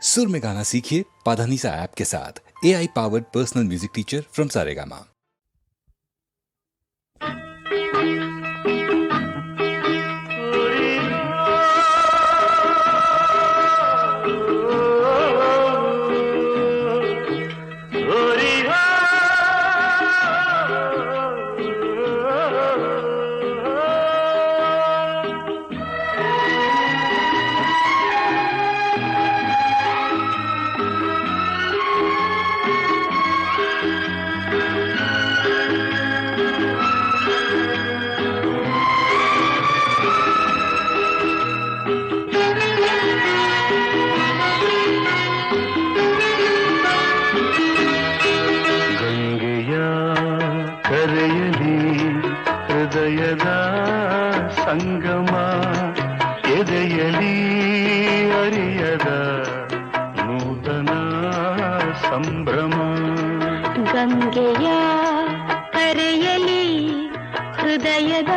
सुर में गाना सीखिए पाधानीसा ऐप के साथ। AI powered personal music teacher from Saregama. ಹೃದಯದ ಸಂಗಮ ಎದೆಯಲಿ ಅರಿಯದ ನೂತನ ಸಂಭ್ರಮ. ಗಂಗೆಯ ಕರೆಯಲಿ ಹೃದಯದ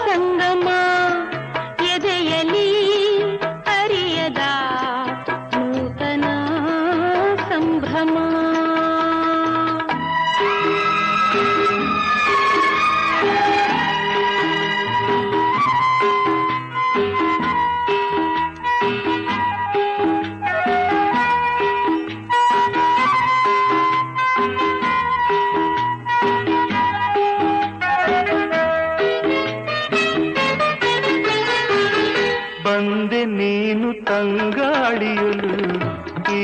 ಸಂಗಮ ಎದೆಯಲಿ ಅರಿಯದ ನೂತನ ಸಂಭ್ರಮ. ಬಂದೆ ನೀನು ತಂಗಾಳಿಯಲು ಈ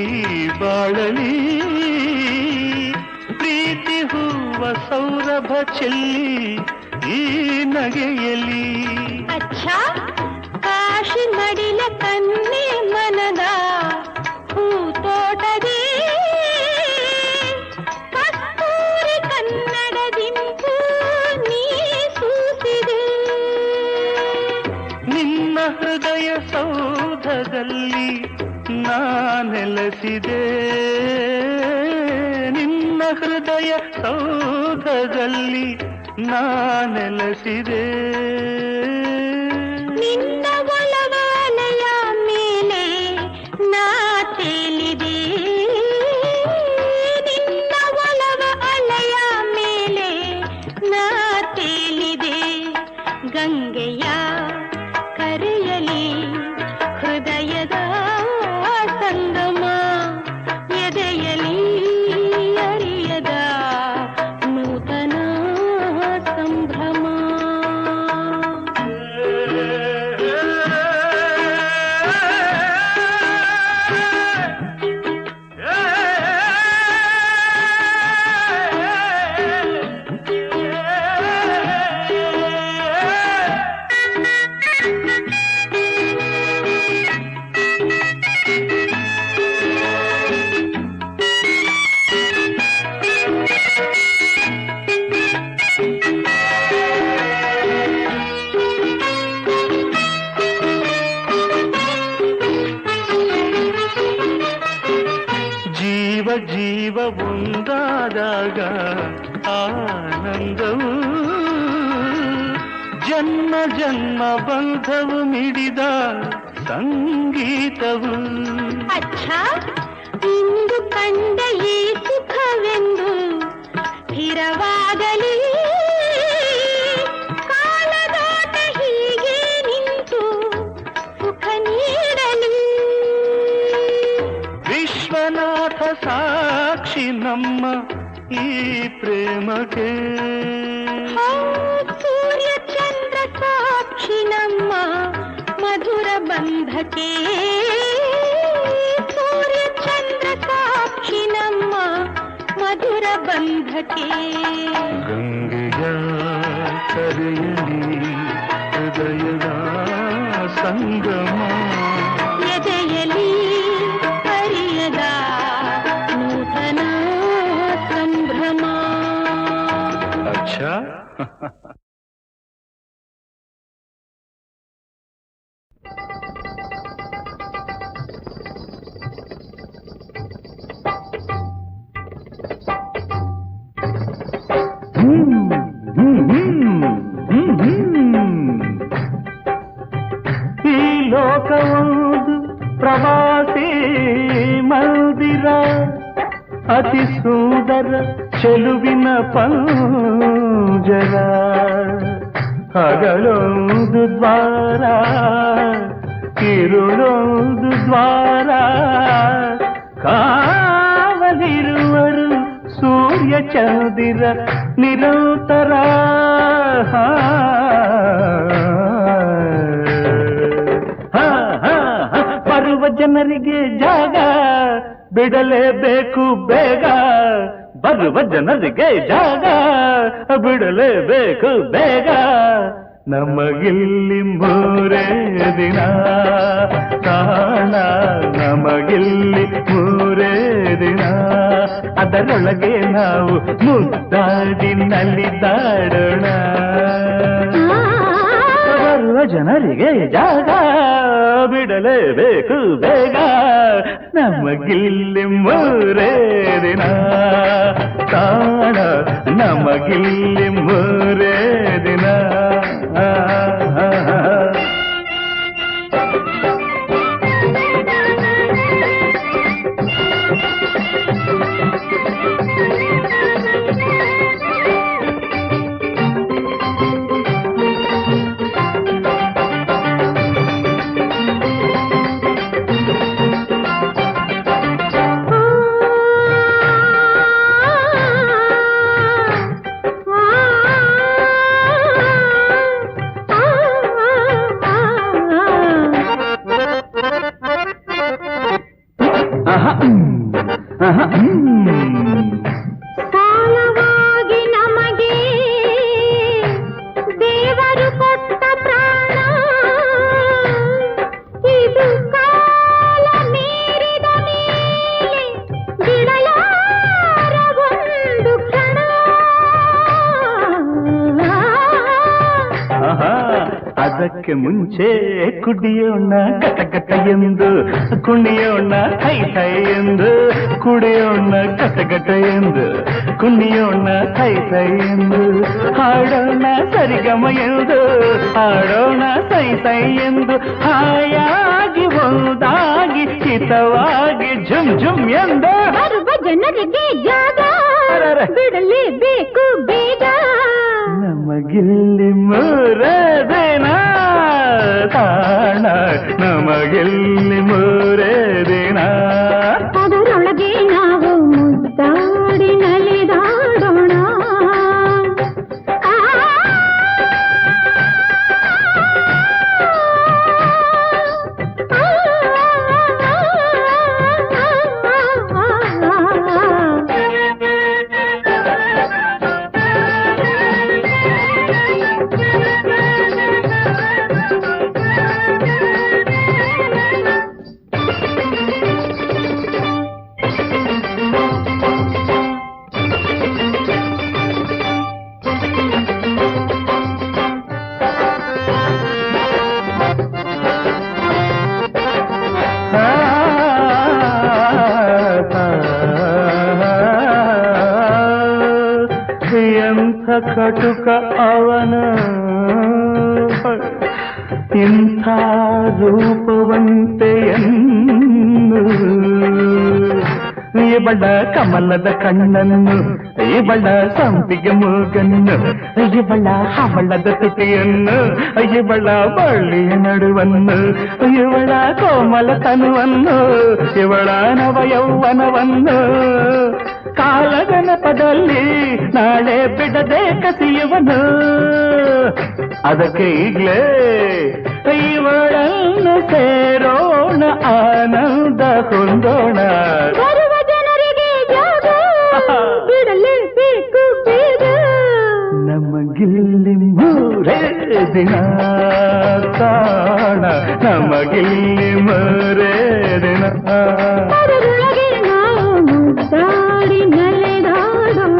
ಬಾಳಲಿ, ಪ್ರೀತಿ ಹೂವ ಸೌರಭ ಚೆಲ್ಲಿ ಈ ನಗೆಯಲಿ. ಅಚ್ಚಾ ಕಾಶಿ ಮಡಿಲ ಕನ್ನೆ ಮನದ ಹೂತೋಟದಿ ಕಸ್ತೂರಿ ಕನ್ನಡದಿಂಪು ನೀ ಸೂಸಿದೆ. ನಿನ್ನ ಹೃದಯ ಸೌಧದಲ್ಲಿ ನಾನೆಲೆಸಿದೆ, ನಿನ್ನ ಹೃದಯ ಸೌಧದಲ್ಲಿ ನಾನೆಲೆಸಿದೆ. ನಿನ್ನ ಒಲವಾಲೆಯ ಮೇಲೆ ನಾ ತೇಲಿದೆ, ನಿನ್ನ ಒಲವ ಅಲೆಯ ಮೇಲೆ ನಾ ತೇಲಿದೆ. ಗಂಗೆಯ ಕರೆಯಲಿ ಹೃದಯದ ಸಂಗಮ ಎದೆಯಲಿ ಅರಿಯದ ನೂತನ ಸಂಭ್ರಮ. ಜೀವ ಜೀವ ಒಂದಾದಾಗ ಆನಂದವು, ಜನ್ಮ ಜನ್ಮ ಬಂಧವು ಮಿಡಿದ ಸಂಗೀತವು. ಅಚ್ಚಾ ಇಂದು ಕಂಡ ಈ ಸುಖವೆಂದು ಸ್ಥಿರವಾಗಲಿ, ಕಾಲದಾಟ ಹೀಗೆ ನಿಂತು ಸುಖ ನೀಡಲಿ. ವಿಶ್ವನಾಥ ಸಾಕ್ಷಿ ನಮ್ಮ ಈ ಪ್ರೇಮಕ್ಕೆ, ಸೂರ್ಯ ಚಂದ್ರ ಸಾಕ್ಷಿ ನಮ್ಮ ಮಧುರ ಬಂಧಕ್ಕೆ. ಸೂರ್ಯ ಚಂದ್ರ ಸಾಕ್ಷಿ ನಮ್ಮ ಮಧುರ ಬಂಧಕ್ಕೆ. ಗಂಗೆಯ ಕರೆಯಲಿ ಹೃದಯದ ಸಂಗಮ ಎದೆಯಲಿ ಅರಿಯದ ನೂತನ ಸಂಭ್ರಮ. ಅಚ್ಚಾ ಈ ಲೋಕವೊಂದು ಪ್ರವಾಸಿ ಮಂದಿರ ಅತಿ ಸುಂದರ ಚೆಲುವಿನ ಪಂಜರ ಹಗಲೊಂದು ದ್ವಾರ ഇരുളೊಂದು ದ್ವಾರ ಕಾವಲಿರುವರು ಸೂರ್ಯ ಚಂದಿರ ನಿರಂತರ ಬರುವ ಜನರಿಗೆ ಜಾಗ ಬಿಡಲೇಬೇಕು ಬೇಗ ಬರುವ ಜನರಿಗೆ ಜಾಗ ಬಿಡಲೇಬೇಕು ಬೇಗ ನಮಗಿಲ್ಲಿ ಮೂರೇ ದಿನ ಕಾಣ ನಮಗಿಲ್ಲಿ ಮೂರೇ ದಿನ ಅದರೊಳಗೆ ನಾವು ಮುದ್ದಾಡಿ ನಲಿದಾಡೋಣ ಬರುವ ಜನರಿಗೆ ಜಾಗ ಬಿಡಲೇಬೇಕು ಬೇಗ ನಮಗಿಲ್ಲಿ ಮೂರೇ ದಿನ ಕಾಣ ನಮಗಿಲ್ಲಿ ಮೂರೇ ದಿನ ಸಾಲವಾಗಿ ನಮಗೆ ದೇವರು ಕೊಟ್ಟ ಪ್ರಾಣ ಇದು ಕಾಲ ಮೀರಿದ ಮೇಲೆ ಬಿಡಲಾರ ಒಂದು ಕ್ಷಣ ಅದಕ್ಕೆ ಮುಂಚೆ ಕುಡಿಯೋಣ ಕಟಕಟ ಎಂದು ಕುಣಿಯೋಣ ಕೈ ಕೈ ಎಂದು ಕುಡಿಯೋಣ ಕಟಕಟ ಎಂದು ಕುಣಿಯೋಣ ಕೈ ಕೈ ಎಂದು ಹಾಡೋಣ ಸರಿಗಮ ಎಂದು ಹಾಡೋಣ ಸೈ ಸೈ ಎಂದು ಹಾಯಾಗಿ ಒಂದಾಗಿ ಹಿತವಾಗಿ ಝುಮ್ ಝುಮ್ ಎಂದು ಬರುವ ಜನರಿಗೆ ಜಾಗ ಬಿಡಲೇಬೇಕು ಬೇಗ ನಮಗಿಲ್ಲಿ ಮೂರೇ ದಿನ ತಾಣ ನಮಗಿಲ್ಲಿ ಮೂರೇ ದಿನ ಅದರೊಳಗೆ ನಾವು ಮುದ್ದಾಡಿ ನಲಿದಾಡೋಣ ಎಂಥ ಕಟುಕ ಅವನ ಇಂಥ ರೂಪವಂತೆಯನ್ನು ಇವಳ ಕಮಲದ ಕಣ್ಣನ್ನು ಇವಳ ಸಂಪಿಗೆ ಮೂಗನ್ನು ಇವಳ ಹವಳದ ತುಟಿಯನ್ನು ಇವಳ ಬಳ್ಳಿಯ ನಡುವನ್ನು ಇವಳ ಕೋಮಲ ತನುವನ್ನು ಇವಳ ನವ ಯೌವನವನ್ನು ಕಾಲಗಣಪದಲ್ಲಿ ನಾಳೆ ಬಿಡದೆ ಕಸಿಯುವನು ಅದಕ್ಕೆ ಈಗಲೇ ಇವಳನ್ನು ಸೇರೋಣ ಆನಂದ ಹೊಂದೋಣ ಬರುವ ಜನರಿಗೆ ಜಾಗ ಬಿಡಲೇಬೇಕು ಬೇಗ ನಮಗಿಲ್ಲಿ ಮೂರೇ ದಿನ ಕಾಣ ನಮಗಿಲ್ಲಿ ಮೂರೇ ದಿನ ಅದರೊಳಗೆ ನಾವು ಮುದ್ದಾಡಿ ನಲಿದಾಡೋಣ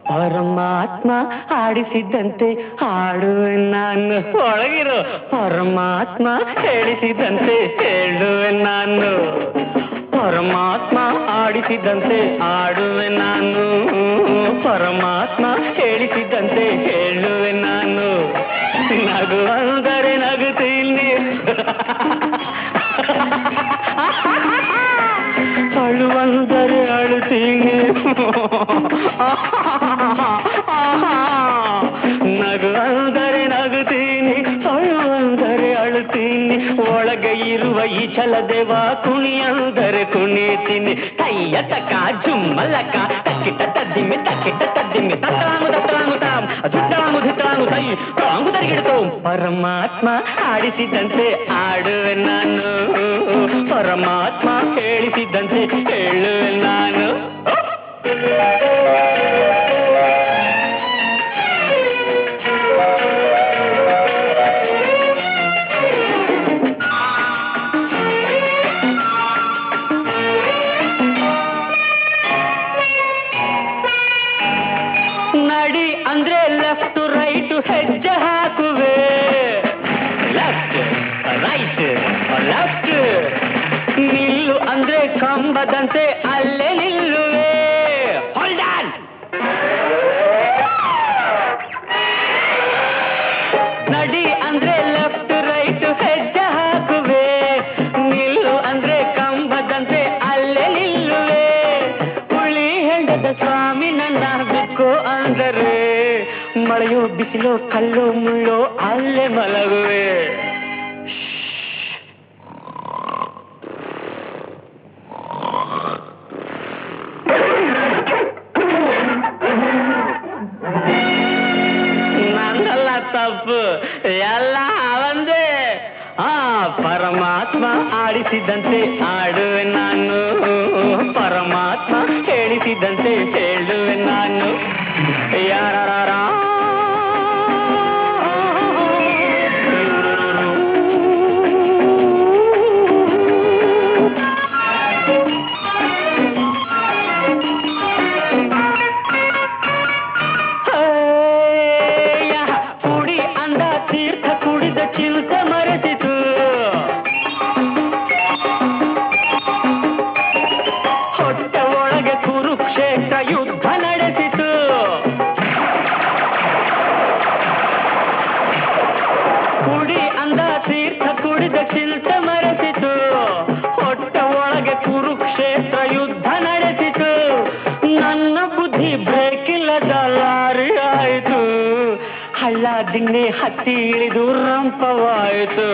ಪರಮಾತ್ಮ ಆಡಿಸಿದ್ದಂತೆ ಹಾಡುವೆ ನಾನು ಒಳಗಿರೋ ಪರಮಾತ್ಮ ಹೇಳಿಸಿದಂತೆ ಹೇಳುವೆ ನಾನು ಪರಮಾತ್ಮ ಆಡಿಸಿದಂತೆ ಆಡುವೆ ನಾನು, ಪರಮಾತ್ಮ ಹೇಳಿಸಿದಂತೆ ಹೇಳುವೆ ನಾನು. ನಗು ಅಂದರೆ ನಗುತ್ತೀನಿ, ಅಳುವಂದರೆ ಅಳುತ್ತೀನಿ. ನಗು ಅಂದರೆ ನಗುತ್ತೀನಿ, ಅಳುವಂದರೆ ಅಳುತ್ತೀನಿ. ಒಳಗೆ ಇರುವ ಈ ಛಲದೇವ ಕುಣಿಯಂದರೆ ಕುಣಿತೀನಿ. ಕೈಯ ತಕ ಜುಮ್ಮಲಕ ತಕ್ಕಿಟ ತದ್ದಿಮ್ಮಿ ತಕ್ಕಿಟ ತದ್ದಿಮ್ಮಿ ತತ್ತಾಂಗು ತತ್ತಾಂಗು ತಾಂ ದುತ್ತಾಂಗು ದುತ್ತಾಂಗು ತೈ ತಾಂಗು ತರಿಗಿಡ್ತು. ಪರಮಾತ್ಮ ಆಡಿಸಿದಂತೆ ಆಡುವೆ ನಾನು, ಪರಮಾತ್ಮ ಹೇಳಿಸಿದಂತೆ ಹೇಳುವೆ ನಾನು. ನಡಿ ಅಂದ್ರೆ ಲೆಫ್ಟ್ ರೈಟ್ ಹೆಜ್ಜೆ ಹಾಕುವೆ, ಲೆಫ್ಟ್ ರೈಟ್ ಲೆಫ್ಟ್. ನಿಲ್ಲು ಅಂದ್ರೆ ಕಂಬದಂತೆ ಅಲ್ಲೇ ನಿಲ್ಲುವೆ, ಹೋಲ್ಡ್ ಆನ್. ನಡಿ ಅಂದ್ರೆ ಲೆಫ್ಟ್ ರೈಟ್ ಹೆಜ್ಜೆ ಹಾಕುವೆ, ನಿಲ್ಲು ಅಂದ್ರೆ ಕಂಬದಂತೆ ಅಲ್ಲೇ ನಿಲ್ಲುವೆ. ಹುಳಿ ಹೆಂಡದ ಸ್ವಾಮಿ ನನ್ನ ಬಿಕ್ಕೋ ಅಂದರೆ ಮಳೆಯೋ ಬಿಸಿಲೋ ಕಲ್ಲೋ ಮುಳ್ಳೋ ಅಲ್ಲೇ ಮಲಗುವೆ. ನಂದಲ್ಲ ತಪ್ಪು, ಎಲ್ಲ ಅವಂದೇ. ಪರಮಾತ್ಮ ಆಡಿಸಿದಂತೆ ಆಡುವೆ ನಾನು, ಪರಮಾತ್ಮ ಹೇಳಿಸಿದಂತೆ ಹೇಳುವೆ ನಾನು. ಯಾರ ಕುಡಿ ಅಂದ ತೀರ್ಥ ಕುಡಿದ ಚಿಂತೆ ಮರೆಸಿತು. ಹೊಟ್ಟೆ ಒಳಗೆ ಕುರುಕ್ಷೇತ್ರ ಯುದ್ಧ ನಡೆಸಿತು. ಕುಡಿ ಅಂದ ತೀರ್ಥ ಕುಡಿದ ಚಿಂತೆ ಮರೆಸಿತು. ಹೊಟ್ಟೆ ಒಳಗೆ ಕುರುಕ್ಷೇತ್ರ ಯುದ್ಧ ನಡೆಸಿತು. ನನ್ನ ಬುದ್ಧಿ ಬ್ರೇಕಿಲ್ಲದ ಲಾರಿ ಆಯಿತು. ಹಳ್ಳ ದಿಣ್ಣೆ ಹತ್ತಿ ಇಳಿದು ರಂಪವಾಯಿತು.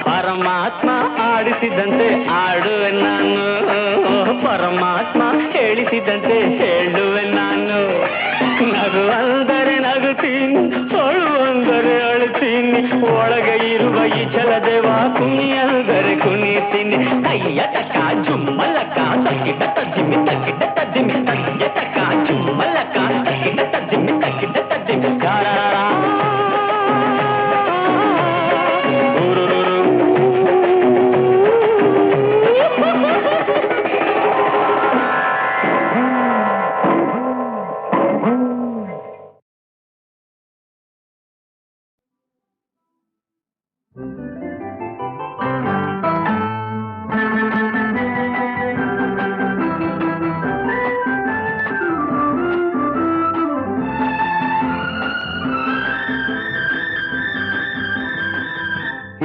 ಪರಮಾತ್ಮ ಆಡಿಸಿದಂತೆ ಆಡುವೆ ನಾನು, ಪರಮಾತ್ಮ ಹೇಳಿಸಿದಂತೆ ಹೇಳುವೆ ನಾನು. ನಗು ಅಂದರೆ ನಗುತ್ತೀನಿ, ಅಳು ಅಂದರೆ ಅಳುತ್ತೀನಿ. ಒಳಗೆ ಇರುವ ಈ ಛಲದೇವ ಕುಣಿಯಂದರೆ ಕುಣಿತೀನಿ. ಕೈಯ ತಕ ಜುಮ್ಮಲಕ ತಕ್ಕಿಟ ತದ್ದಿಮ್ಮಿ ತಕ್ಕಿಟ ತದ್ದಿಮ್ಮಿ ಕೈಯ ತಕ ಜುಮ್ಮಲಕ ತಕ್ಕಿಟ ತದ್ದಿಮ್ಮಿ ತಕ್ಕಿಟ ತದ್ದಿಮ್ಮಿ.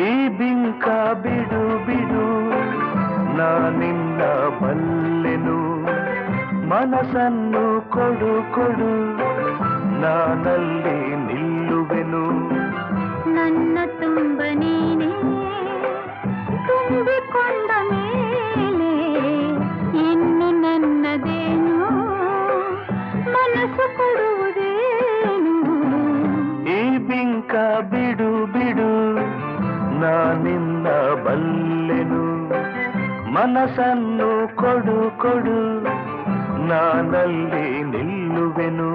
ಈ ಬಿಂಕ ಬಿಡು ಬಿಡು ನಾನಿನ್ನ ಬಲ್ಲೆನು, ಮನಸ್ಸನ್ನು ಕೊಡು ಕೊಡು ನಾನಲ್ಲಿ ನಿಲ್ಲುವೆನು. ನನ್ನ ತುಂಬ ನೀನೇ ತುಂಬಿಕೊಂಡ ಮೇಲೆ ಇನ್ನು ನನ್ನದೇನು ಮನಸ್ಸು ಕೊಡುವುದೇನು. ಈ ಬಿಂಕ ಬಿಡು ಬಿಡು ನಾನಿನ್ನ ಬಲ್ಲೆನು, ಮನಸ್ಸನ್ನು ಕೊಡು ಕೊಡು ನಾನಲ್ಲಿ ನಿಲ್ಲುವೆನು.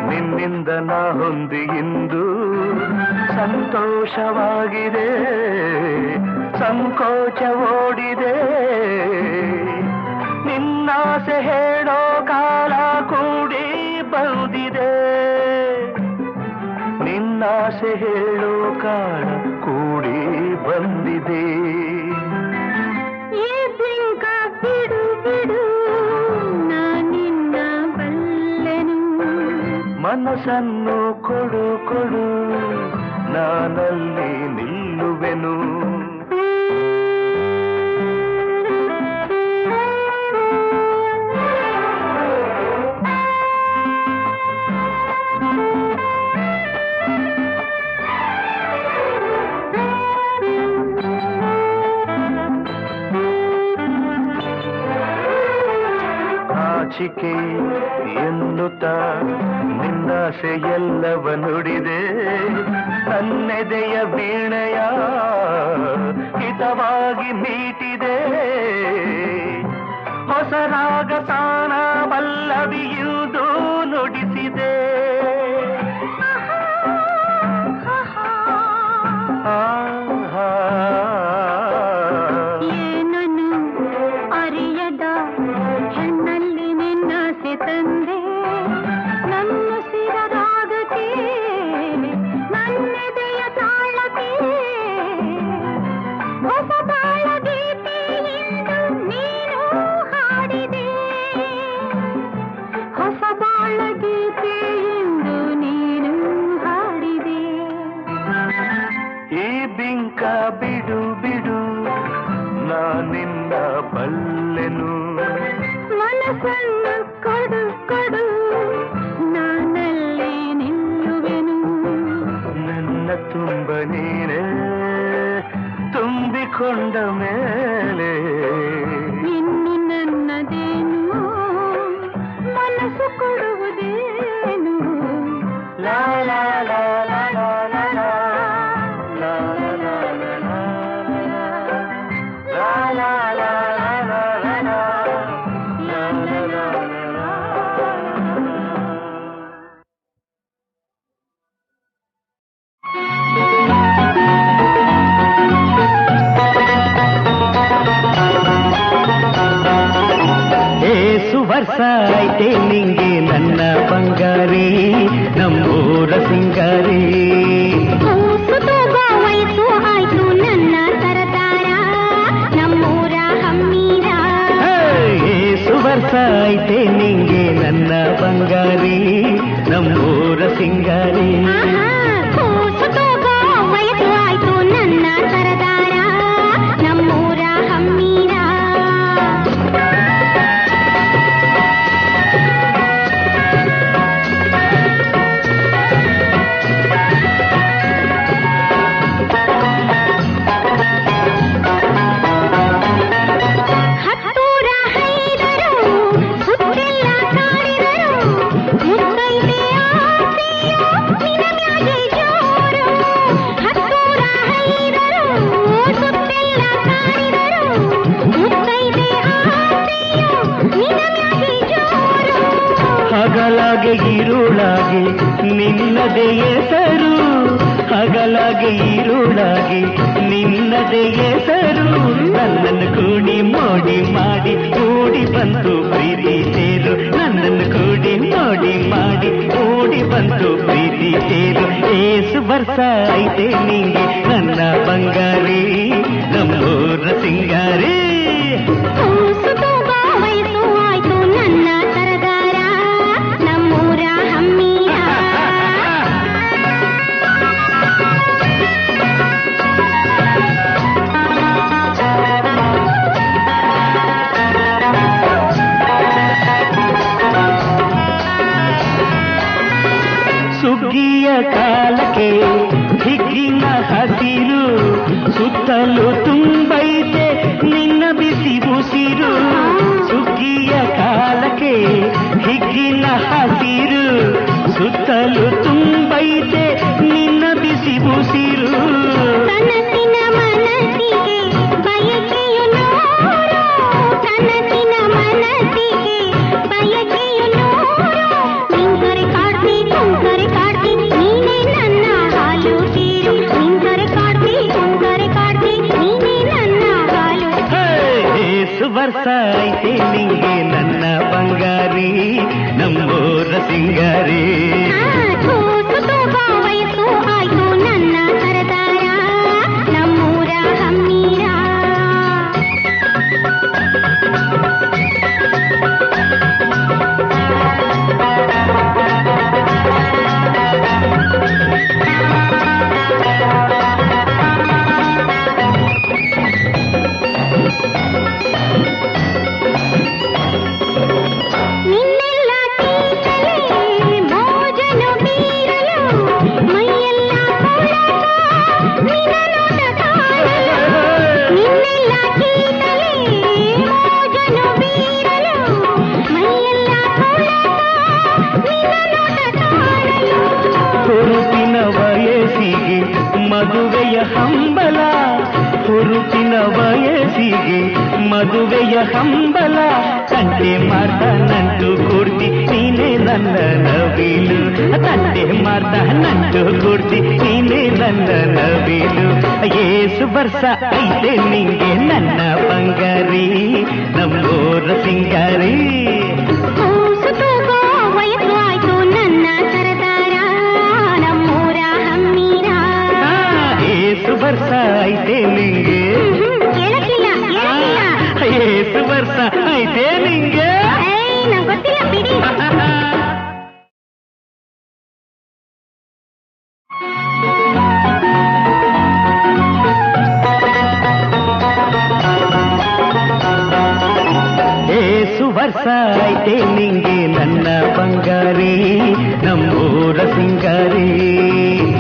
ನಿನ್ನಿಂದ ನಾ ಹೊಂದಿ ಇಂದು ಸಂತೋಷವಾಗಿದೆ, ಸಂಕೋಚ ಓಡಿದೆ. ನಿನ್ನಾಸೆ ಹೇಳೋ ಕಾಲ ಕೂಡಿ ಬಂದಿದೆ, ನಿನ್ನಾಸೆ ಹೇಳೋ ಕಾಲ ಕೂಡಿ ಬಂದಿದೆ. ಈ ಬಿಂಕ ಬಿಡು ಬಿಡು ನಾನಿನ್ನ ಬಲ್ಲೆನು, ಮನಸ್ಸನ್ನು ಕೊಡು ಕೊಡು ನಾನಲ್ಲಿ ನಿಲ್ಲುವೆನು. ನಾಚಿಕೆ ಎನ್ನುತ್ತ ನಿನ್ನಾಸೆ ಎಲ್ಲವ ನುಡಿದೆ, ನನ್ನೆದೆಯ ವೀಣೆಯ ಹಿತವಾಗಿ ಮೀಟಿದೆ. ಹೊಸ ರಾಗ ತಾನ ಪಲ್ಲವಿಯುವುದು ನುಡಿಸಿದೆ. ಏನನು ಅರಿಯದ ಹೆಣ್ಣಲ್ಲಿ ನಿನ್ನಾಸೆ ತಂದೆ, ನನ್ನ ಸಿರರಾಗಕ್ಕೆ ನನ್ನೆದೆಯ ತಾಳಕ್ಕೆ ಹೊಸ ಬಾಳ ಗೀತೆ ಎಂದು ನೀನು ಹಾಡಿದೆ, ಹೊಸ ಬಾಳ ಗೀತೆ ಎಂದು ನೀನು ಹಾಡಿದೆ. ಈ ಬಿಂಕ ಬಿಡು ಬಿಡು ನಾನಿನ್ನ ಬಲ್ಲೆನು, ಮನಸ್ಸನ್ನು ಕೊಡು ಕೊಡು ನಾನಲ್ಲಿ ನಿಲ್ಲುವೆನು. ನನ್ನ ತುಂಬ ನೀನೇ ತುಂಬಿಕೊಂಡ ಮೇಲೆ ಇನ್ನು ನನ್ನದೇನು ಮನಸ್ಸು ಕೊಡುವುದೇನು. ಲಾ ಲಾ ಲಾ ಲಾ ಲಾ ಲಾ ಲಾ ಲಾ ಲಾ ಲಾ ಲಾ ಲಾ ವರ್ಷ ಐತೆ ನಿಂಗೆ ನನ್ನ ಬಂಗಾರಿ, ನಮ್ಮೂರ ಸಿಂಗಾರಿ. ವಯಸ್ಸು ಆಯ್ತು ನನ್ನ ಸರದಾರ, ನಮ್ಮೂರ ಹಮ್ಮೀರ. ಏಸು ವರ್ಷ ಐತೆ ನಿಂಗೆ ನನ್ನ ಬಂಗಾರಿ, ನಮ್ಮೂರ ಸಿಂಗಾರಿ. ವಯಸ್ಸು ಆಯ್ತು ನನ್ನ ಸರದಾರ, ನಮ್ಮೂರ ಹಮ್ಮೀರ. ಹಗಲಾಗೆ ಇರುಳಾಗೆ ನಿನ್ನದೇ ಹೆಸರು, ಹಗಲಾಗೆ ಇರುಳಾಗೆ ನಿನ್ನದೇ ಹೆಸರು. ನನ್ನನ್ನು ಕೂಡಿ ಮೋಡಿ ಮಾಡಿ ಕೂಡಿ ಬಂತು ಪ್ರೀತಿ ಸೇರು, ನನ್ನನ್ನು ಕೂಡಿ ಮೋಡಿ ಮಾಡಿ ಕೂಡಿ ಬಂತು ಪ್ರೀತಿ ಸೇರು. ಏಸು ವರ್ಷ ಐತೆ ನಿಂಗೆ ನನ್ನ ಬಂಗಾರಿ, ನಮ್ಮೂರ ಸಿಂಗಾರಿ. ವಯಸ್ಸು ಆಯ್ತು ನನ್ನ ಸರದಾರ, ನಮ್ಮೂರ ಹಮ್ಮೀರ. ಸುಗ್ಗಿಯ ಕಾಲಕ್ಕೆ ಹಿಗ್ಗಿನ ಹಸಿರು, ಸುತ್ತಲೂ ತುಂಬೈತೆ ನಿನ್ನ ಬಿಸಿ ಉಸಿರು. ಸುಗ್ಗಿಯ ಕಾಲಕ್ಕೆ ಹಿಗ್ಗಿನ ಹಸಿರು, ಸುತ್ತಲೂ ತುಂಬೈತೆ ನಿನ್ನ ಬಿಸಿ ಉಸಿರು. ಕನಸಿನ ಮನಸ್ಸಿಗೆ ಬಯಕೆಯು ನೂರು, ಕನಸಿನ ಮನಸ್ಸಿಗೆ ಬಯಕೆಯು ನೂರು. ನಿಂಗರೆ ಕಾಡು ತುಂಕರೆ ಕಾಡ್ತಿ ನೀನೇ ನನ್ನ ಹಾಲು ತೀರು ನಿಂಕರೆ ಕಾಡ್ತಿ ತುಂಕರೆ ಕಾಡ್ತಿ ನೀನೇ ನನ್ನ ಹಾಲು ಏಸು ವರ್ಷ ಐತೆ ನಿಂಗೆ ನನ್ನ ಬಂಗಾರಿ ನಮ್ಮೂರ ಸಿಂಗಾರಿ ಕೂಸು ತೂಗ ವಯಸ್ಸು ಆಯ್ತು ನನ್ನ ಸರದಾರ ನಮ್ಮೂರ ಹಮ್ಮೀರ ನಿನ್ನೆಲ್ಲ ತೀಸಲೇ ಮೋಜನು ಬೀರಲು ಮೈಯೆಲ್ಲ ಕೊಳಕ ನಿನ್ನನೋಟ ಕಾಣಲು ನಿನ್ನೆಲ್ಲ ತೀಸಲೇ ಮೋಜನು ಬೀರಲು ಮೈಯೆಲ್ಲ ಕೊಳಕ ನಿನ್ನನೋಟ ಕಾಣಲು ಹುರುಪಿನ ವಯಸ್ಸಿಗೆ ಮದುವೆಯ ಹಂಬಲ ಹುರುಪಿನ ವಯಸ್ಸಿಗೆ ಮದುವೆಯ ಹಂಬಲ ತಂಟೆ ಮಾಡ್ದ ನಂಟು ಕೊಡ್ತಿ ನೀನೇ ನನ್ನ ನವಿಲು ತಂಟೆ ಮಾಡ್ದ ನಂಟು ಕೊಡ್ತಿ ನೀನೇ ನನ್ನ ನವಿಲು ಏಸು ವರ್ಷ ಐತೆ ನಿಂಗೆ ನನ್ನ ಬಂಗಾರಿ ನಮ್ಮೂರ ಸಿಂಗಾರಿ ಕೂಸು ತೂಗೋ ವಯಸ್ಸು ಆಯ್ತು ನನ್ನ ಸರದಾರ ನಮ್ಮೂರ ಹಮ್ಮೀರ ಏಸು ವರ್ಷ ಐತೆ ನಿಂಗೆ ಕೇಳಕ್ಕಿಲ್ಲ ಏಸು ವರ್ಷ ಐತೆ ನಿಂಗೆ ನಂಗೆ ಗೊತ್ತಿಲ್ಲ ಬಿಡಿ ಏಸು ವರ್ಷ ಐತೆ ನಿಂಗೆ ನನ್ನ ಬಂಗಾರಿ ನಮ್ಮೂರ ಸಿಂಗಾರಿ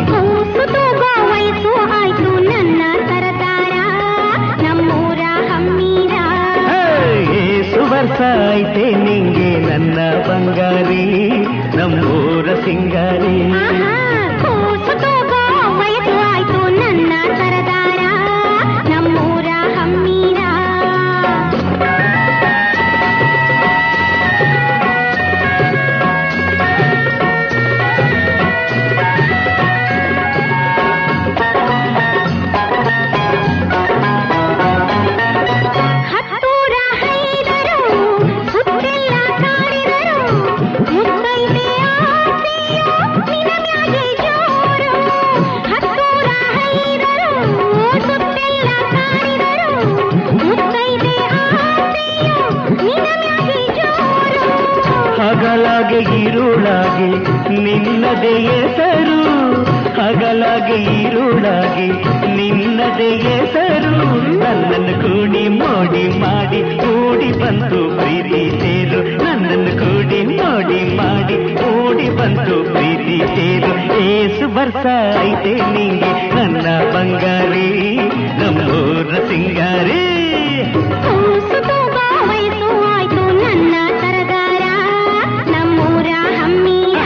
ಕೂಸು ತೂಗೋ ವಯಸ್ಸು ಆಯ್ತು ನನ್ನ ಸರದಾರ ನಮ್ಮೂರ ಹಮ್ಮೀರ ಏಸು ವರ್ಷ ಐತೆ ನಿಂಗೆ ನನ್ನ ಬಂಗಾರಿ ನಮ್ಮೂರ ಸಿಂಗಾರಿ ಕೂಸು ತೂಗೋ ವಯಸ್ಸು ಆಯ್ತು ನನ್ನ ಸರದಾರ ನಮ್ಮೂರ ಹಮ್ಮೀರ ಹತ್ತೂರ ಹೈದರು ಸುತ್ತೆಲ್ಲ ಕಾಡಿದರು ಮುತ್ತೈದೆ ಆಸೆಯು ನಿನ ಮ್ಯಾಗೆ ಜೋರು ಹತ್ತೂರ ಹೈದರು ಸುತ್ತೆಲ್ಲ ಕಾಡಿದರು ಮುತ್ತೈದೆ ಆಸೆಯು ನಿನ ಮ್ಯಾಗೆ ಜೋರು ಹಗಲಾಗೆ ಇರುಳಾಗೆ ನಿನ್ನದೇ ಹೆಸರು ಹಗಲಾಗೆ ಇರುಳಾಗೆ ನಿನ್ನದೇ ಹೆಸರು ನನ್ನನ್ನು ಕೂಡಿ ಮೋಡಿ ಮಾಡಿ ಕೂಡಿ ಬಂತು ಪ್ರೀತಿ ಸೇರು ನನ್ನನ್ನು ಕೂಡಿ ಮೋಡಿ ಮಾಡಿ ಕೂಡಿ ಬಂತು ಪ್ರೀತಿ ಸೇರು ಏಸು ವರ್ಷ ಐತೆ ನಿಂಗೆ ನನ್ನ ಬಂಗಾರಿ ನಮ್ಮೂರ ಸಿಂಗಾರಿ ಕೂಸು ತೂಗೋ ವಯಸ್ಸು ಆಯ್ತು ನನ್ನ ಸರದಾರ ನಮ್ಮೂರ ಹಮ್ಮೀರ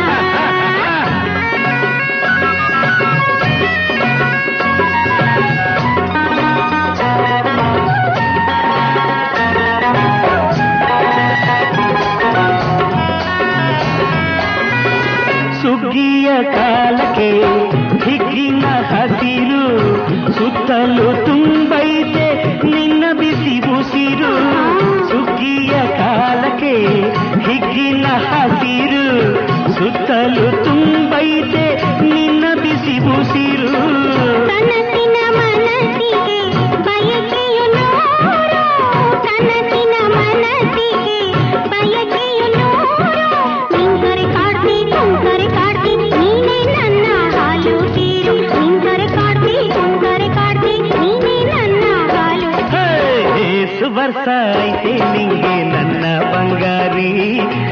ಸುಗ್ಗಿಯ ಕಾಲಕ್ಕೆ ಹಿಗ್ಗಿನ ಹಸಿರು ಸುತ್ತಲೂ ತುಂಬೈತೆ ನಿನ್ನ ಬಿಸಿ ಉಸಿರು ಸುಗ್ಗಿಯ ಕಾಲಕ್ಕೆ ಹಿಗ್ಗಿನ ಹಸಿರು ಸುತ್ತಲೂ ತುಂಬೈತೆ ನಿನ್ನ ಬಿಸಿ ಉಸಿರು ಕನಸಿನ ಮನಸ್ಸಿಗೆ ಬಯಕೆಯು ನೂರು ಕನಸಿನ ಮನಸ್ಸಿಗೆ ಬಯಕೆಯು ನೂರು ನಿಂಕರೆ ಕಾಡ್ತಿ ತುಂಕರೆ ಕಾಡ್ತಿ ನೀನೇ ನನ್ನ ಹಾಲು ತೀರು ನಿಂಕರೆ ಕಾಡ್ತಿ ತುಂಕರೆ ಕಾಡ್ತಿ ನೀನೇ ನನ್ನ ಹಾಲು ಏಸು ವರ್ಷ ಐತೆ ನಿಂಗೆ ನನ್ನ ಬಂಗಾರಿ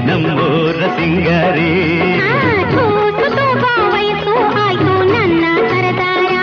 ನಮ್ಮೂರ ಸಿಂಗಾರಿ ಕೂಸು ತೂಗೋ ವಯಸ್ಸು ಆಯ್ತು ನನ್ನ ಸರದಾರ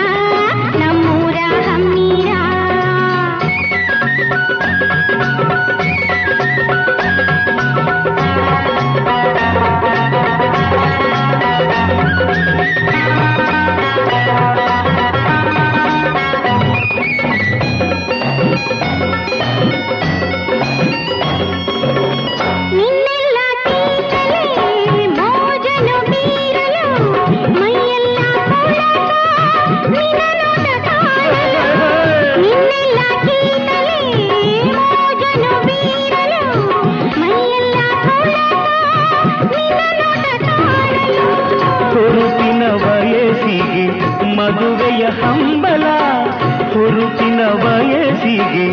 ಹುರುಪಿನ ವಯಸ್ಸಿಗೆ ಮದುವೆಯ ಹಂಬಲ, ಹುರುಪಿನ ವಯಸ್ಸಿಗೆ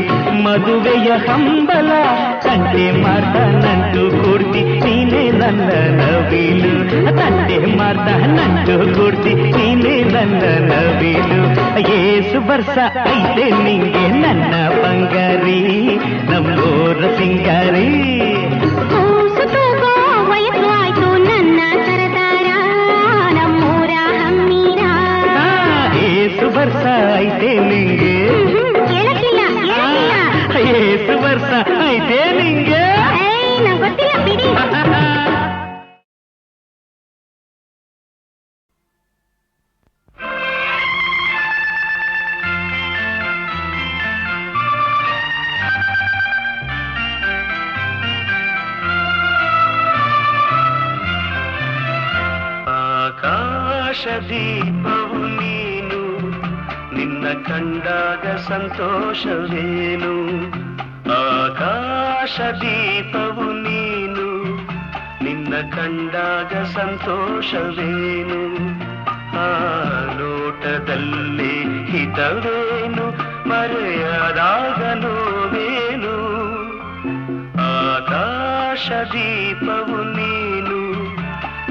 ಮದುವೆಯ ಹಂಬಲ. ತಂದೆ ಮಾರ್ದ ನಂಟು ಕೊಡ್ತಿ ನೀನೇ ನನ್ನ ನವಿಲು, ತಂದೆ ಮಾರ್ದ ನಂಟು ಕೊಡ್ತಿ ನೀನೇ ನನ್ನ ನವಿಲು. ಏಸು ವರ್ಷ ಐತೆ ನಿಂಗೆ ನನ್ನ ಬಂಗಾರಿ, ನಮ್ಮೂರ ಸಿಂಗಾರಿ. ಕೂಸು ತೂಗೋ ವಯಸ್ಸು ಆಯ್ತು ನನ್ನ ಸರದಾರ, ನಮ್ಮೂರ ಹಮ್ಮೀರ. ಏಸು ವರ್ಷ ಐತೆ ನಿಂಗೆ, ಕೇಳಕ್ಕಿಲ್ಲ ಕೇಳಕ್ಕಿಲ್ಲ. ಏಸು ವರ್ಷ ಐತೆ ನಿಂಗೆ. ನಂಗೆ ಗೊತ್ತಿಲ್ಲ ಬಿಡಿ. ಆಕಾಶದೀಪವು ನೀನು, ನಿನ್ನ ಕಂಡಾಗ ಸಂತೋಷವೇನು. ಆಕಾಶದೀಪವು ನೀನು, ನಿನ್ನ ಕಂಡಾಗ ಸಂತೋಷವೇನು. ಆ ಲೋಟದಲ್ಲಿ ಹಿತವೇನು, ಮರೆಯದಾಗ ನೋವೇನು. ಆಕಾಶದೀಪವು ನೀನು,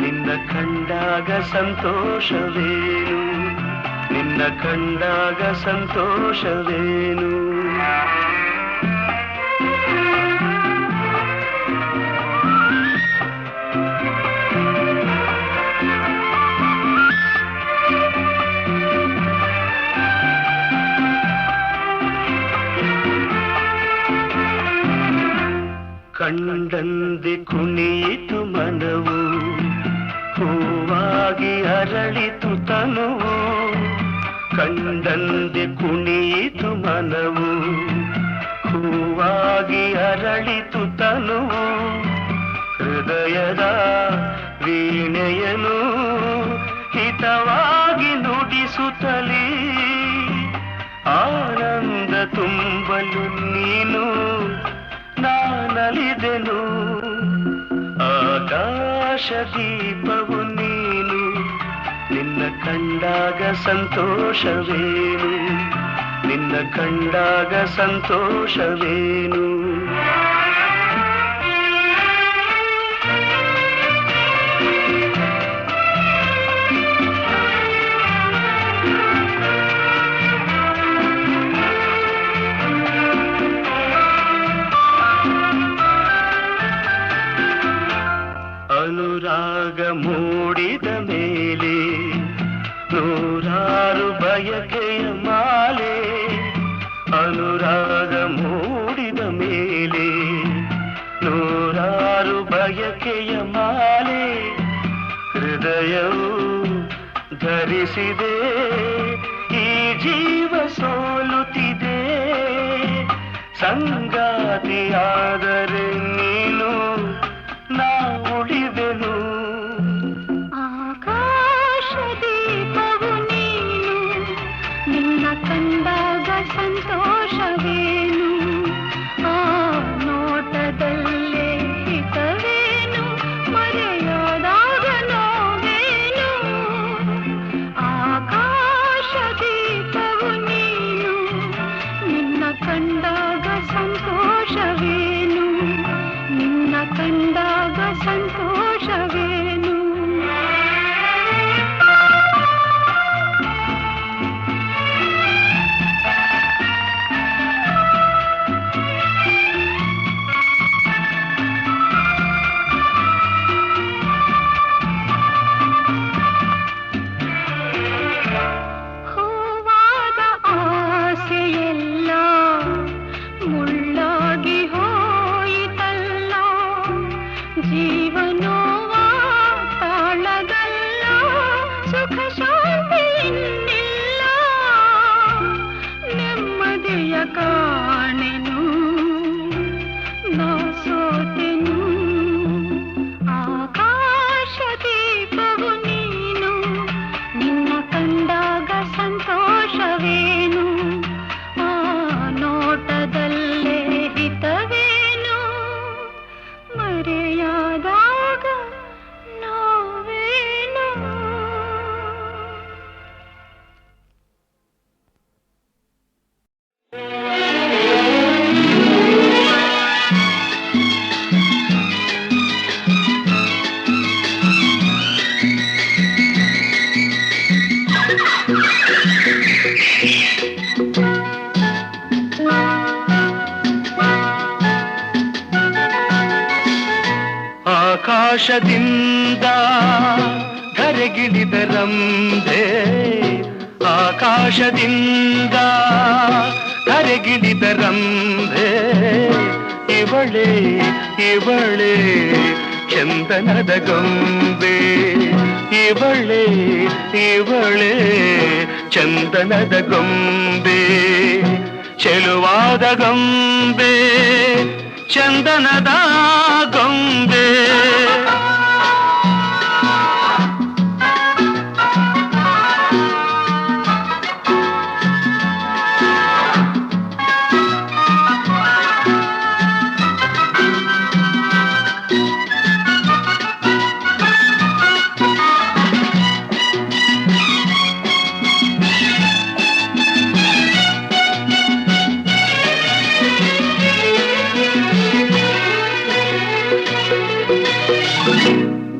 ನಿನ್ನ ಕಂಡಾಗ ಸಂತೋಷವೇನು, ನಿನ್ನ ಕಂಡಾಗ ಸಂತೋಷವೇನು. ಕಂಡಂದೆ ಕುಣಿಯಿತು ಮನವು, ಹೂವಾಗಿ ಅರಳಿತು ತನುವು. ಕಂಡಂದೆ ಕುಣಿಯಿತು ಮನವು, ಹೂವಾಗಿ ಅರಳಿತು ತನುವು. ಹೃದಯದ ವೀಣೆಯನು ಹಿತವಾಗಿ ನುಡಿಸುತ್ತಲೇ, ಆನಂದ ತುಂಬಲು ನೀನು ನಾನಲಿದೆನು. ಆಕಾಶದೀಪವು ನೀನು, ನಿನ್ನ ಕಂಡಾಗ ಸಂತೋಷವೇನು, ನಿನ್ನ ಕಂಡಾಗ ಸಂತೋಷವೇನು. ಅನುರಾಗ ಮೂಡಿದ ಮೇಲೆ ನೂರಾರು ಬಯಕೆಯ ಮಾಲೆ. ಅನುರಾಗ ಮೂಡಿದ ಮೇಲೆ ನೂರಾರು ಬಯಕೆಯ ಮಾಲೆ. ಹೃದಯವು ಧರಿಸಿದೆ, ಈ ಜೀವ ಸೋಲುತ್ತಿದೆ. ಸಂಗಾತಿಯಾದರೆ ನೀನು ನಾ ಉಳಿದೆನು. ಆಕಾಶದೀಪವು ನೀನು, ನಿನ್ನ ಕಂಡಾಗ ಸಂತೋಷವೇನು. ಆ ನೋಟದಲ್ಲೇ ಹಿತವೇನು, ಮರೆಯದಾಗ ನೋವೇನು. ಆಕಾಶದೀಪವು ನೀನು, ನಿನ್ನ ಕಂಡಾಗ ಸಂತೋಷವೇನು, ನಿನ್ನ ಕಂಡಾಗ ಸಂತೋಷವೇನು. ಹೂವಾದ ಆಸೆಯೆಲ್ಲ ಮುಳ್ಳಾಗಿ ಹೋಯಿತಲ್ಲ, ಜೀವನೋವ ತಾಳಗಲ್ಲ, ಸುಖ ಶಾಂತಿ ಇನ್ನಿಲ್ಲ. ನೆಮ್ಮದಿಯ ಕಾಣೆನು, ನಾ ಸೋತೆನು. ಆಕಾಶದೀಪವು ನೀನು, ನಿನ್ನ ಕಂಡಾಗ ಸಂತೋಷವೇನು. ಆ ನೋಟದಲ್ಲೇ ಹಿತವೇನು, ಮರೆಯಾದಾಗ ನೋವೇನು. ಆಕಾಶದಿಂದ ಧರೆಗಿಳಿದ ರಂಬೆ, ಆಕಾಶದಿಂದ ಧರೆಗಿಳಿದ ರಂಬೆ, ಇವಳೇ ಇವಳೇ ಚಂದನದ ಗೊಂಬೆ, ಇವಳೇ ಇವಳೇ ಚಂದನದ ಗೊಂಬೆ, ಚೆಲುವಾದ ಗೊಂಬೆ ಚಂದನದ ಗೊಂಬೆ.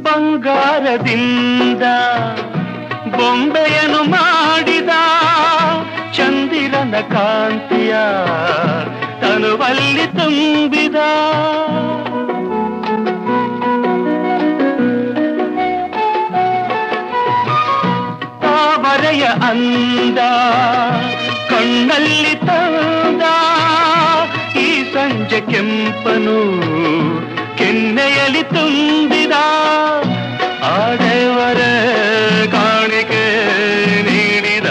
ಬಂಗಾರದಿಂದ ಬೊಂಬೆಯನ್ನು ಮಾಡಿದ, ಚಂದಿರನ ಕಾಂತಿಯ ತನುವಲ್ಲಿ ತುಂಬಿದ, ತಾವರೆಯ ಅಂದ ಕಣ್ಣಲ್ಲಿ ತಂದ, ಈ ಸಂಜೆ ಕೆಂಪನು ಕೆನ್ನೆಯಲ್ಲಿ ತುಂಬಿದ, ಆಡೆವರ ಕಾಣಿಕೆ ನೀಡಿದ,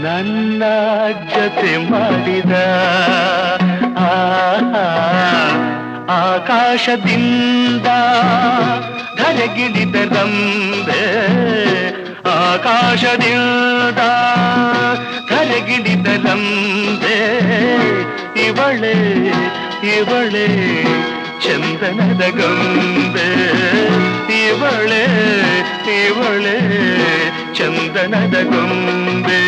ನನ್ನ ಜೊತೆ ಮಾಡಿದ. ಆಕಾಶದಿಂದ ಧರೆಗಿಳಿದ ರಂಬೆ, ಆಕಾಶದಿಂದ ಧರೆಗಿಳಿದ ರಂಬೆ, ಇವಳೇ ಇವಳೇ ಚಂದನದ ಗೊಂಬೆ, ಇವಳೇ ಇವಳೇ ಚಂದನದ ಗೊಂಬೆ,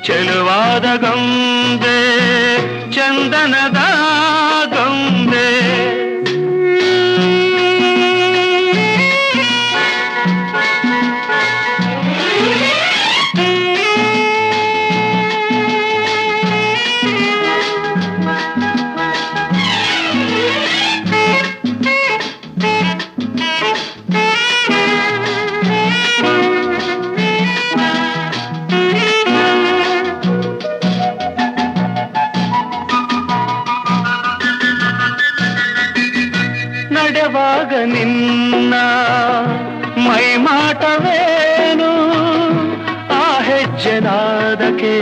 ಚೆಲುವಾದ ಗೊಂಬೆ ಚಂದನದ ಗೊಂಬೆ. ನಡೆವಾಗ ನಿನ್ನ ಮೈಮಾಟವೇನು, ಆ ಹೆಜ್ಜೆನಾದಕ್ಕೆ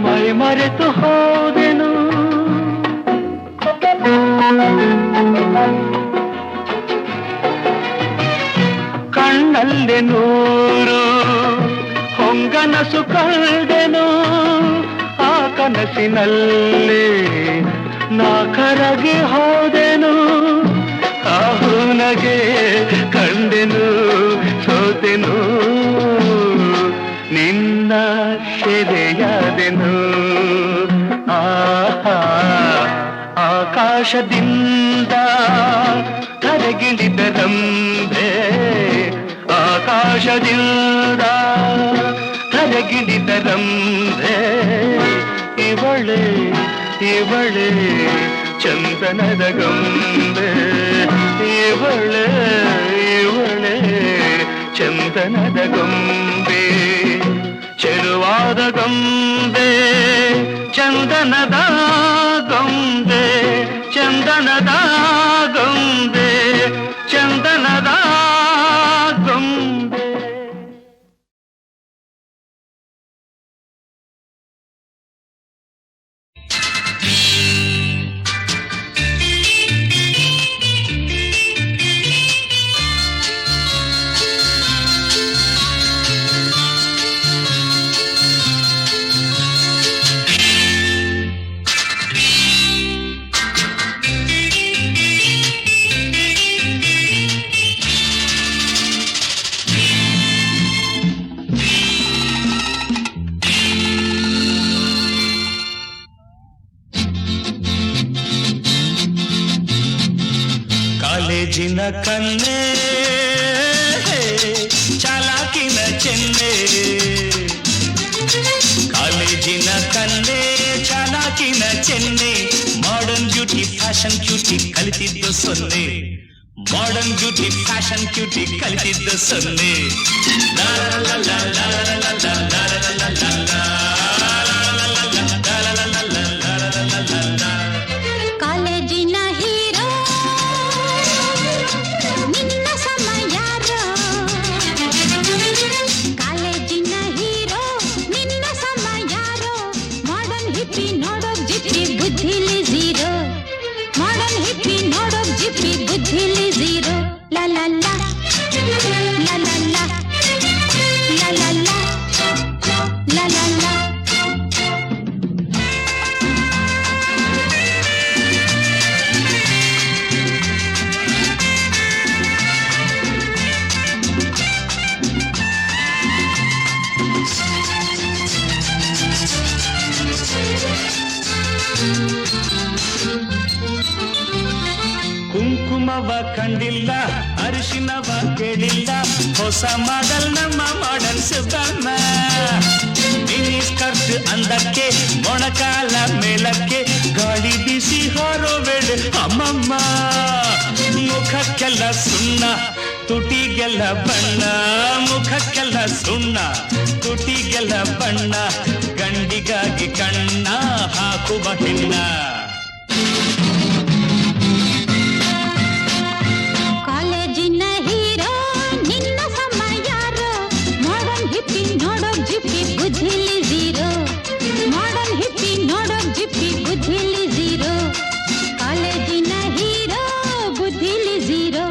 ಮೈ ಮರೆತು ಹೋದೆನು, ಕಣ್ಣಲ್ಲಿ ನೂರು ಹೊಂಗನಸು ಕಳೆದೆನು, ಆ ಕನಸಿನಲ್ಲಿ ನಾ ಕರಗಿ ಹೋದೆನು, ಆಹುನಗೆ ಕಂಡೆನು ಸೋತೆನು, ನಿನ್ನ ಸೆರೆಯಾದೆನು. ಆಕಾಶದಿಂದ ಧರೆಗಿಳಿದ ರಂಬೆ, ಆಕಾಶದಿಂದ ಧರೆಗಿಳಿದ ರಂಬೆ, ಇವಳೇ ಇವಳೇ ಚಂದನದ ಗೊಂಬೆ, ಇವಳೇ ಇವಳೇ ಚಂದನದ ಗೊಂಬೆ, ಚೆಲುವಾದ ಗೊಂಬೆ ಚಂದನದ ಗೊಂಬೆ, ಚಂದನದ ಗೊಂಬೆ ಚಂದನದ ಗೊಂಬೆ. ಕಾಲೇಜಿನ ಕನ್ನೆ ಚಾಲಾಕಿನ ಚೆನ್ನೆ, ಕಾಲೇಜಿನ ಕನ್ನೆ ಚಾಲಾಕಿನ ಚೆನ್ನೆ, modern beauty fashion fashion cutie ಕಲಿತಿದ್ದು ಸೊನ್ನೆ ಮಾಡರ್ನ್ ಬ್ಯೂಟಿ ಫ್ಯಾಷನ್ ಕ್ಯೂಟಿ ಕಲಿತಿದ್ದು ಸೊನ್ನೆ ಕಾಲೇಜಿನ ಹೀರೋ ನಿನ್ನ ಸಮ ಯಾರೋ ಕಾಲೇಜಿನ ಹೀರೋ ನಿನ್ನ ಸಮ ಯಾರೋ ಮಾಡರ್ನ್ ಹಿಪ್ಪಿ ನೋಡೋಕ್ ಜಿಪ್ಪಿ ಬುದ್ಧಿಲಿ ಝೀರೋ ಮಾಡರ್ನ್ ಹಿಪ್ಪಿ ನೋಡೋಕ್ ಜಿಪ್ಪಿ ಬುದ್ಧಿಲಿ ಝೀರೋ ಲಾ ಲಾ ಲಾ ಲಾ ಲಾ ಲಾ ಲಾ ಲಾ ಲಾ ಲಾ ಲಾ. ಕುಂಕುಮವ ಕಂಡಿಲ್ಲ ಅರಿಶಿನವ ಕೇಳಿಲ್ಲ ಹೊಸ ಮಾಡಲ್ ನಮ್ಮ ಮಾಡಲ್ ಸುಬ್ಬಮ್ಮ ಮಿನಿ ಸ್ಕರ್ಟ್ ಅಂದಕ್ಕೆ ಮೊಣಕಾಲ ಮೇಲಕ್ಕೆ ಗಾಳಿ ಬಿಸಿ ಹಾರೋ ವೇಳೆ ಅಮ್ಮಮ್ಮ ಮುಖಕ್ಕೆಲ್ಲ ಸುಣ್ಣ ತುಟಿಗೆಲ್ಲ ಬಣ್ಣ ಮುಖಕ್ಕೆಲ್ಲ ಸುಣ್ಣ ತುಟಿಗೆಲ್ಲ ಬಣ್ಣ ಗಂಡಿಗಾಗಿ ಕಣ್ಣ ಹಾಕುವ ಹೆಣ್ಣ ಕಾಲೇಜಿನ ಹೀರೋ ನಿನ್ನ ಸಮ ಯಾರೋ ಮಾಡರ್ನ್ ಹಿಪ್ಪಿ ನೋಡೋಕ್ ಜಿಪ್ಪಿ ಬುದ್ಧಿಲಿ ಝೀರೋ ಮಾಡರ್ನ್ ಹಿಪ್ಪಿ ನೋಡೋಕ್ ಜಿಪ್ಪಿ ಬುದ್ಧಿಲಿ ಝೀರೋ ಕಾಲೇಜಿನ ಹೀರೋ ಬುದ್ಧಿಲಿ ಝೀರೋ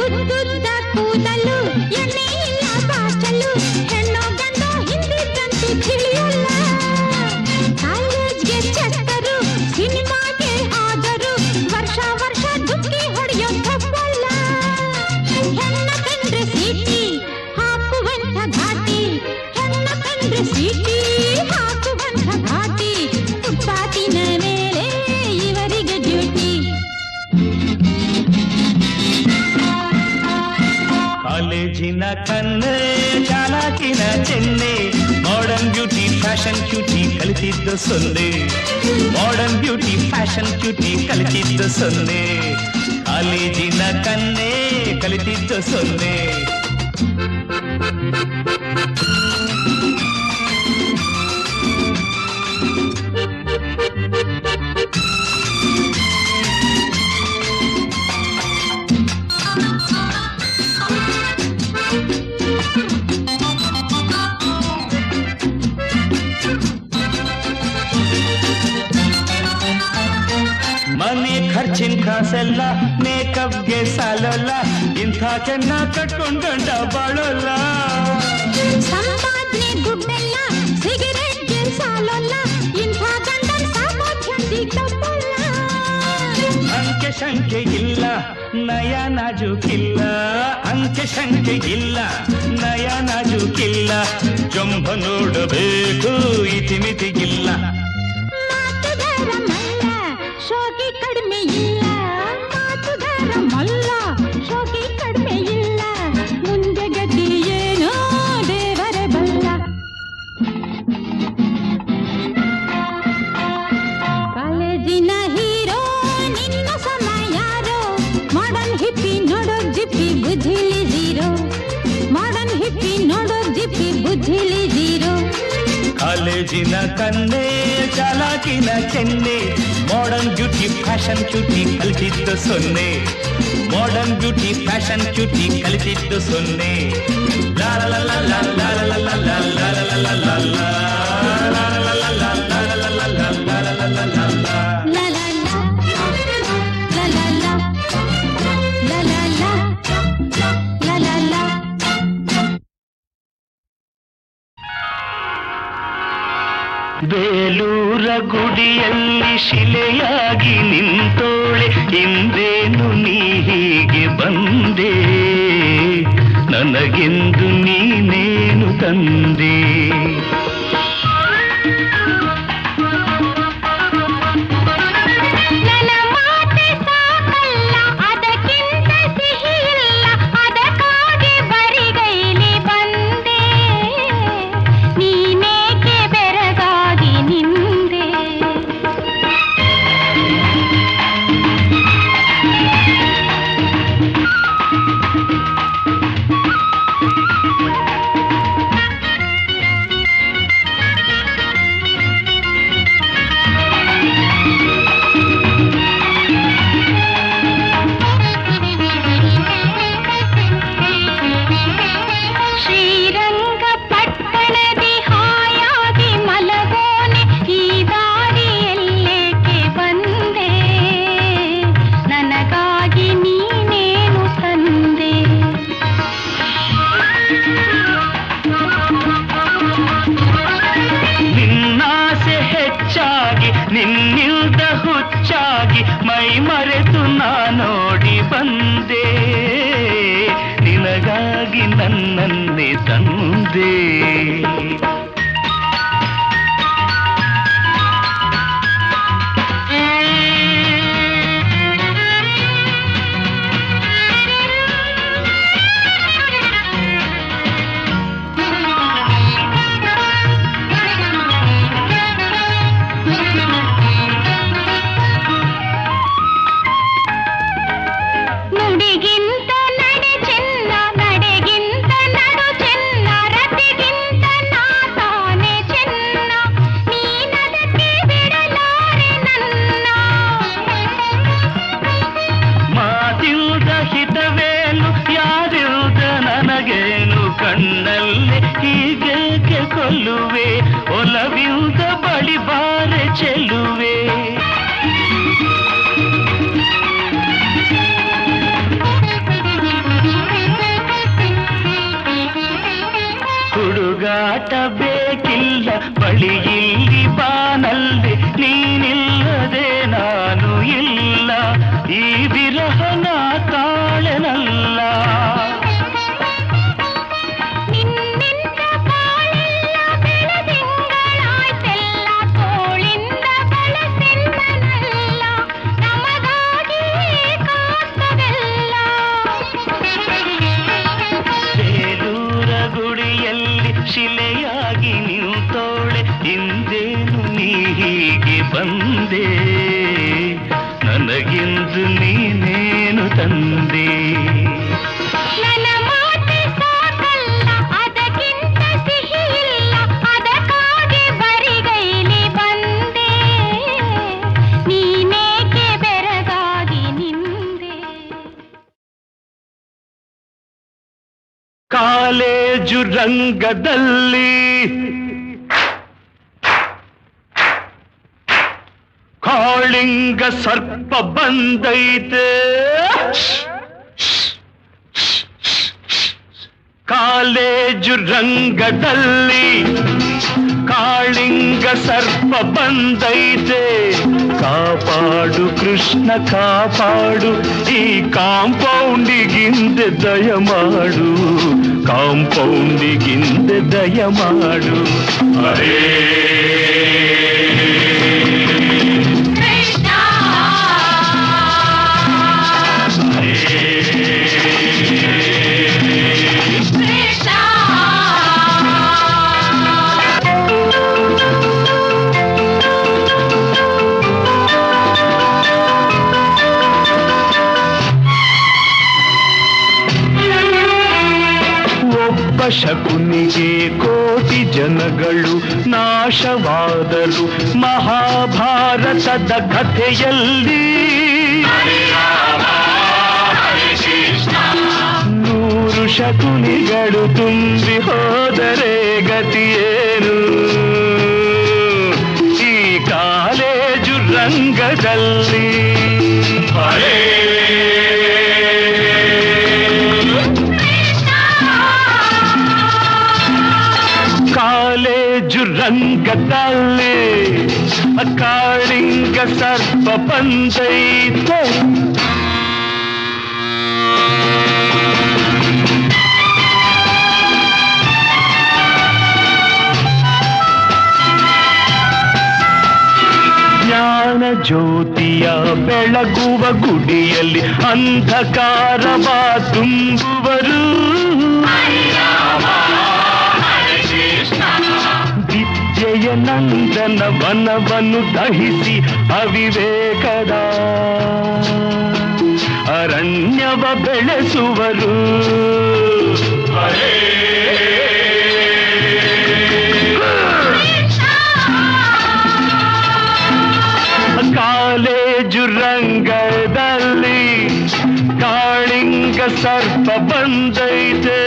ಉದ್ದುದ್ದ ಕೂದಲು ಎಣ್ಣೆ ಇಲ್ಲ ಬಾಚಲು ಹೆಣ್ಣು ಗಂಡು ಹಿಂದಿದ್ದಂತೂ ತಿಳಿಯಲ್ಲ ಕಾಲೇಜ್ಗೆ ಚಕ್ಕರು ಸಿನಿಮಾಗೆ ಹಾಜರು ವರ್ಷ ವರ್ಷ ದುಃಖಿ ಹೊಡೆಯೋ ತಪ್ಪಲ್ಲ ಹೆಣ್ಣ ಕಂಡ್ರೆ ಸೀಟಿ ಹಾಕುವಂಥ ಘಾಟಿ ಹೆಣ್ಣ ಕಂಡ್ರೆ ಸೀಟಿ ಹಾಕುವಂಥ ಘಾಟಿ ಫುಟ್ಪಾತಿನ ಮೇಲೆ ಇವರಿಗೆ ಡ್ಯೂಟಿ ಕಾಲೇಜಿನ ಕನ್ನೆ ಚಾಲಾಕಿನ ಚೆನ್ನೆ ಮಾಡರ್ನ್ ಬ್ಯೂಟಿ ಫ್ಯಾಷನ್ ಕ್ಯೂಟಿ ಕಲಿತಿದ್ದು ಸೊನ್ನೆ ಮಾಡರ್ನ್ ಬ್ಯೂಟಿ ಫ್ಯಾಷನ್ ಕ್ಯೂಟಿ ಕಲಿತಿದ್ದು ಸೊನ್ನೆ ಕಾಲೇಜಿನ ಕನ್ನೆ ಕಲಿತಿದ್ದು ಸೊನ್ನೆ ಮನೆ ಖರ್ಚಿನ ಕಾಸೆಲ್ಲ ಮೇಕಪ್ಗೆ ಸಾಲಲ್ಲ ಇಂಥ ಕೆನ್ನ ಕಟ್ಕೊಂಡ್ ಗಂಡ ಬಾಳಲ್ಲ ಸಂಪಾದನೆ ದುಡ್ಡೆಲ್ಲ ಸಿಗರೇಟ್ಗೆ ಸಾಲಲ್ಲ ಇಂಥ ಗಂಡನ್ ಸಾಮರ್ಥ್ಯದಿ ತಪ್ಪಲ್ಲ ಅಂಕೆ ಶಂಕೆ ಇಲ್ಲ ನಯ ನಾಜುಕಿಲ್ಲ ಅಂಕೆ ಶಂಕೆ ಇಲ್ಲ ನಯ ನಾಜುಕಿಲ್ಲ ಜಂಬ ನೋಡಬೇಕು ಇತಿಮಿತಿಗಿಲ್ಲ ಮಾತುಗಾರ ಮಲ್ಲ ಶೋಕಿ ಕಡಿಮೆ ಇಲ್ಲ ಮಾತುಗಾರ ಮಲ್ಲ ಶೋಕಿ ಕಡಿಮೆ ಇಲ್ಲ ಮುಂದೆ ಗತಿ ಏನೋ ದೇವರೇ ಬಲ್ಲ ಕಾಲೇಜಿನ ಹೀರೋ ನಿನ್ನ ಸಮ ಯಾರೋ ಮಾಡರ್ನ್ ಹಿಪ್ಪಿ ನೋಡೋಕ್ ಜಿಪ್ಪಿ ಬುದ್ಧಿಲಿ ಝೀರೋ ಮಾಡರ್ನ್ ಹಿಪ್ಪಿ ನೋಡೋಕ್ ಜಿಪ್ಪಿ ಬುದ್ಧಿಲಿ ಝೀರೋ ಕಾಲೇಜಿನ ಕನ್ನೆ ಚಾಲಾಕಿನ ಚೆನ್ನೆ ಮಾಡರ್ನ್ ಬ್ಯೂಟಿ ಫ್ಯಾಷನ್ ಕ್ಯೂಟಿ ಕಲಿತಿದ್ದು ಸೊನ್ನೆ ಮಾಡರ್ನ್ ಬ್ಯೂಟಿ ಫ್ಯಾಷನ್ ಕ್ಯೂಟಿ ಕಲಿತಿದ್ದು ಸೊನ್ನೆ ಲಾ ಲಾ ಲಾ ಲಾ ಲಾ ಲಾ ಲಾ ಲಾ ಲಾ ಲಾ ಲಾ ಲಾ ಲಾ. ಬೇಲೂರ ಗುಡಿಯಲ್ಲಿ ಶಿಲೆಯಾಗಿ ನಿಂತೋಳೆ ಹಿಂದೇನು ನೀ ಹೀಗೆ ಬಂದೆ ನನಗೆಂದು ನೀನೇನು ತಂದೆ ನಿನ್ನಿಲ್ದ ಹುಚ್ಚಾಗಿ ಮೈ ಮರೆತು ನಾ ನೋಡಿ ಬಂದೆ ನಿನಗಾಗಿ ನನ್ನನ್ನೇ ತಂದೆ ಕಣ್ಣಲ್ಲಿ ಹೀಗೇಕೆ ಕೊಲ್ಲುವೆ ಒಲವಿಂದ ಬಳಿ ಬಾರೆ ಚೆಲ್ಲುವೆ ಹುಡುಗಾಟ ಬೇಕಿಲ್ಲ ಬಳಿ ಇಲ್ಲಿ ಬಾನಲ್ಲಿ ನೀನಿಲ್ಲದೆ ನಾನು ಇಲ್ಲ ಈ ವಿರಹನ ತಾಳೆನಲ್ಲ ಶಿಲೆಯಾಗಿ ನಿಂತೋಳೆ ಹಿಂದೇನು ನೀ ಹೀಗೆ ಬಂದೆ ನನಗೆಂದು ನೀನೇನು ತಂದೆ ನನ್ನ ಮಾತೆ ಸಾಕಲ್ಲ ಅದಕ್ಕಿಂತ ಸಿಹಿ ಇಲ್ಲ ಅದಕ್ಕಾಗಿ ಬರಿಗೈಲಿ ಬಂದೆ ನೀನೇಕೆ ಬೆರಗಾಗಿ ನಿಂದೆ ಕಾಲೇಜು ರಂಗದಲ್ಲಿ ಕಾಳಿಂಗ ಸರ್ಪ ಬಂದೈತೆ ಕಾಲೇಜು ರಂಗದಲ್ಲಿ ಕಾಳಿಂಗ ಸರ್ಪ ಬಂದೈತೆ ಕಾಪಾಡು ಕೃಷ್ಣ ಕಾಪಾಡು ಈ ಕಾಂಪೌಂಡಿಗಿಂದೆ ದಯಮಾಡು ಕಾಂಪೌಂಡಿಗಿಂದೆ ದಯಮಾಡು ಅರೇ ಶಕುನಿಗೆ ಕೋಟಿ ಜನಗಳು ನಾಶವಾದರು ಮಹಾಭಾರತದ ಕಥೆಯಲ್ಲಿ 100 ಶಕುನಿಗಳು ತುಂಬಿ ಹೋದರೆ ಗತಿಯೇನು ಈ ಕಾಲೇಜು ರಂಗದಲ್ಲಿ ಕಾಲೇಜು ರಂಗದಲ್ಲಿ ಕಾಳಿಂಗ ಸರ್ಪ ಬಂದೈತೆ. ಜ್ಞಾನ ಜ್ಯೋತಿಯ ಬೆಳಗುವ ಗುಡಿಯಲ್ಲಿ ಅಂಧಕಾರವ ತುಂಬುವರು. ವಿದ್ಯೆಯ ನಂದನ ವನವನ್ನು ದಹಿಸಿ ಅವಿವೇಕದ ಅರಣ್ಯವ ಬೆಳೆಸುವರು. ಕಾಲೇಜು ರಂಗದಲ್ಲಿ ಕಾಳಿಂಗ ಸರ್ಪ ಬಂದೈತೆ.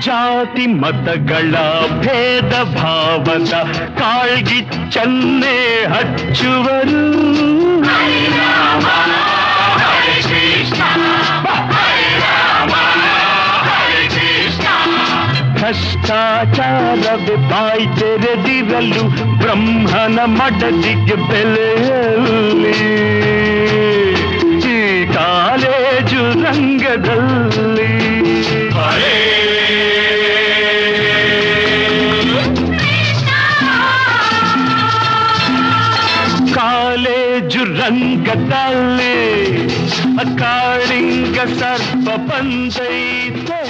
ಜಾತಿ ಮತಗಳ ಭೇದ ಭಾವದ ಕಾಳ್ಗಿಚ್ಚನ್ನೇ ಹಚ್ಚುವರು. ಭ್ರಷ್ಟಾಚಾರವೇ ಬಾಯಿ ತೆರೆದಿರಲು ಬ್ರಹ್ಮನ ಮಡದಿಗೆ ಬೆಲೆಯಲ್ಲಿ ಈ ಕಾಲೇಜು ರಂಗದಲ್ಲಿ. ಕಾಲೇಜು ರಂಗದಲ್ಲಿ ಕಾಳಿಂಗ ಸರ್ಪ ಬಂದೈತೆ.